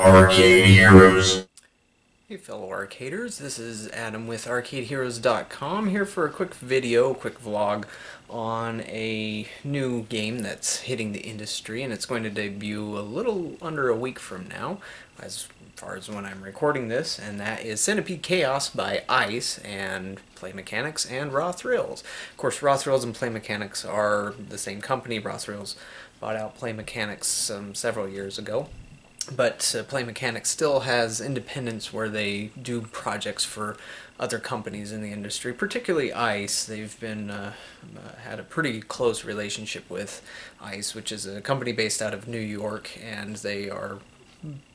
Arcade Heroes. Hey fellow arcaders, this is Adam with ArcadeHeroes.com here for a quick video, quick vlog on a new game that's hitting the industry, and it's going to debut a little under a week from now as far as when I'm recording this, and that is Centipede Chaos by ICE and Play Mechanics and Raw Thrills. Of course, Raw Thrills and Play Mechanics are the same company. Raw Thrills bought out Play Mechanics several years ago. But Play Mechanics still has independence where they do projects for other companies in the industry, particularly ICE. They've been had a pretty close relationship with ICE, which is a company based out of New York, and they are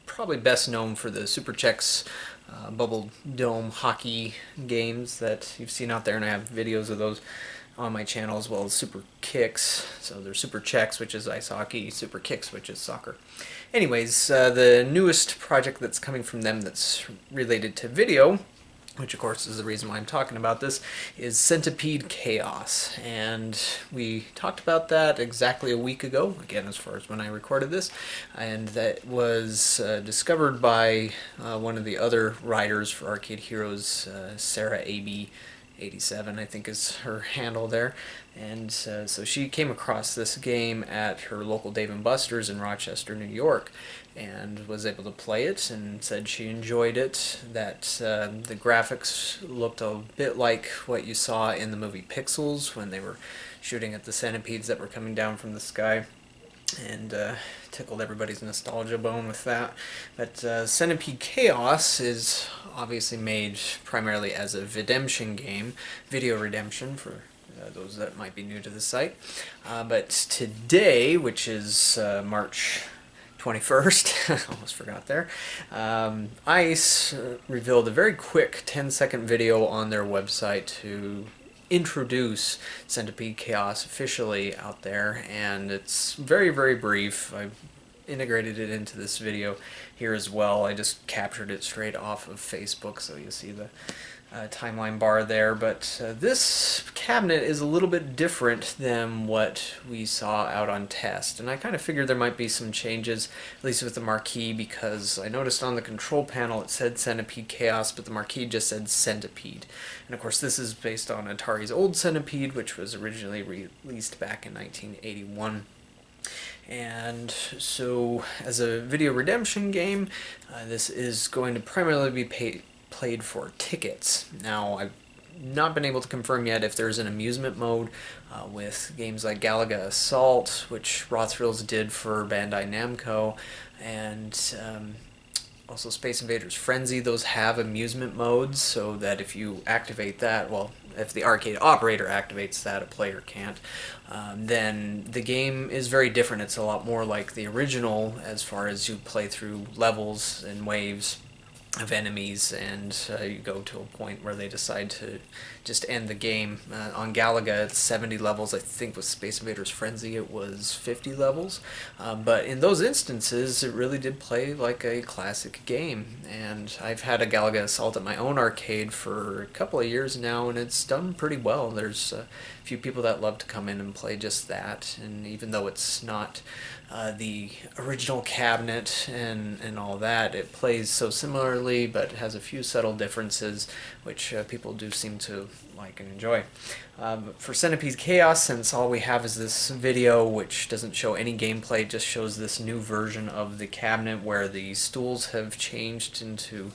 probably best known for the Super Chex Bubble Dome hockey games that you've seen out there, and I have videos of those on my channel, as well as Super Kicks. So there's Super Chex, which is ice hockey, Super Kicks, which is soccer. Anyways, the newest project that's coming from them that's related to video, which of course is the reason why I'm talking about this, is Centipede Chaos. And we talked about that exactly a week ago, again as far as when I recorded this, and that was discovered by one of the other writers for Arcade Heroes, Sarah AB. 87, I think is her handle there, and so she came across this game at her local Dave & Buster's in Rochester, New York, and was able to play it and said she enjoyed it, that the graphics looked a bit like what you saw in the movie Pixels when they were shooting at the centipedes that were coming down from the sky, and tickled everybody's nostalgia bone with that. But Centipede Chaos is obviously made primarily as a redemption game, video redemption for those that might be new to the site. But today, which is March 21st, almost forgot there, ICE revealed a very quick 10-second video on their website to introduce Centipede Chaos officially out there, and it's very, very brief. I've integrated it into this video here as well. I just captured it straight off of Facebook, so you see the timeline bar there. But this cabinet is a little bit different than what we saw out on test, and I kind of figured there might be some changes, at least with the marquee, because I noticed on the control panel it said Centipede Chaos, but the marquee just said Centipede. And of course this is based on Atari's old Centipede, which was originally released back in 1981. And so, as a video redemption game, this is going to primarily be played for tickets. Now, I've not been able to confirm yet if there's an amusement mode with games like Galaga Assault, which Raw Thrills did for Bandai Namco, and also Space Invaders Frenzy. Those have amusement modes, so that if you activate that, well, if the arcade operator activates that, a player can't, then the game is very different. It's a lot more like the original as far as you play through levels and waves of enemies, and you go to a point where they decide to just end the game. On Galaga it's 70 levels. I think with Space Invaders Frenzy it was 50 levels, but in those instances it really did play like a classic game, and I've had a Galaga Assault at my own arcade for a couple of years now, and it's done pretty well. There's a few people that love to come in and play just that, and even though it's not the original cabinet and all that, it plays so similarly, but has a few subtle differences which people do seem to like and enjoy. For Centipede Chaos, since all we have is this video which doesn't show any gameplay, it just shows this new version of the cabinet where the stools have changed into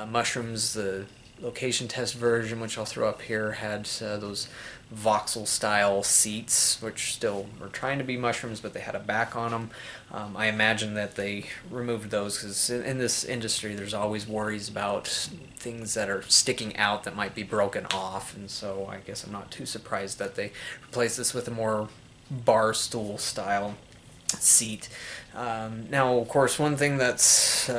mushrooms. The location test version, which I'll throw up here, had those voxel style seats, which still were trying to be mushrooms, but they had a back on them. I imagine that they removed those because in this industry there's always worries about things that are sticking out that might be broken off, and so I guess I'm not too surprised that they replaced this with a more bar stool style seat. Now, of course, one thing that's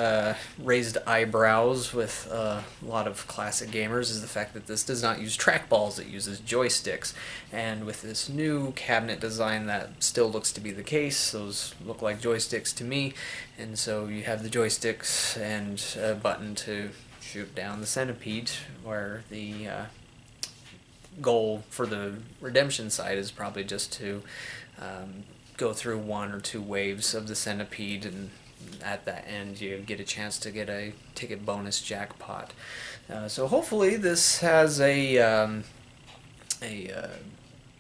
raised eyebrows with a lot of classic gamers is the fact that this does not use trackballs, it uses joysticks. And with this new cabinet design, that still looks to be the case. Those look like joysticks to me, and so you have the joysticks and a button to shoot down the centipede, where the goal for the redemption side is probably just to go through one or two waves of the centipede and at that end you get a chance to get a ticket bonus jackpot. So hopefully this has a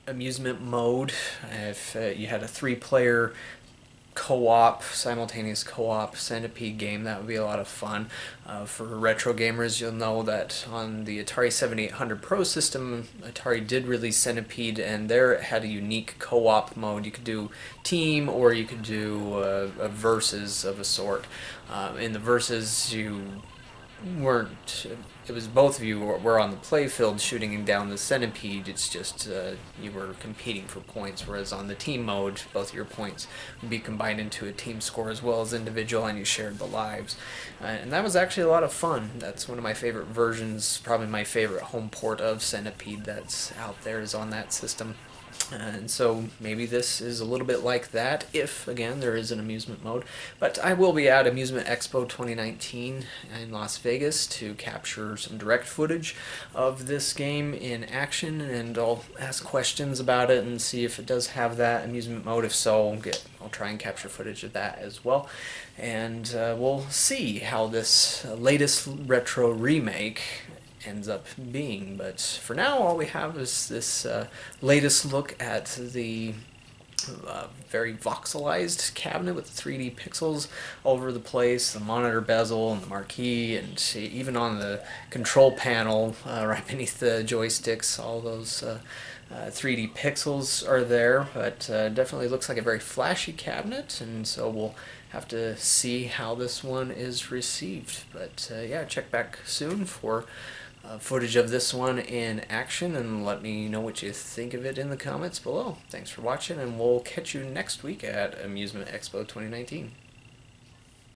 amusement mode. If you had a 3-player co-op, simultaneous co-op Centipede game, that would be a lot of fun. For retro gamers, you'll know that on the Atari 7800 Pro system, Atari did release Centipede, and there it had a unique co-op mode. You could do team, or you could do a versus of a sort. In the versus, you weren't, it was both of you were on the playfield shooting down the Centipede. It's just you were competing for points, whereas on the team mode, both your points would be combined into a team score as well as individual, and you shared the lives. And that was actually a lot of fun. That's one of my favorite versions, probably my favorite home port of Centipede that's out there is on that system. And so maybe this is a little bit like that, if, again, there is an amusement mode. But I will be at Amusement Expo 2019 in Las Vegas to capture some direct footage of this game in action, and I'll ask questions about it and see if it does have that amusement mode. If so, I'll try and capture footage of that as well. And we'll see how this latest retro remake ends up being. But for now, all we have is this latest look at the very voxelized cabinet with 3D pixels all over the place, the monitor bezel and the marquee, and even on the control panel right beneath the joysticks, all those 3D pixels are there. But definitely looks like a very flashy cabinet, and so we'll have to see how this one is received. But yeah, check back soon for footage of this one in action, and let me know what you think of it in the comments below. Thanks for watching, and we'll catch you next week at Amusement Expo 2019.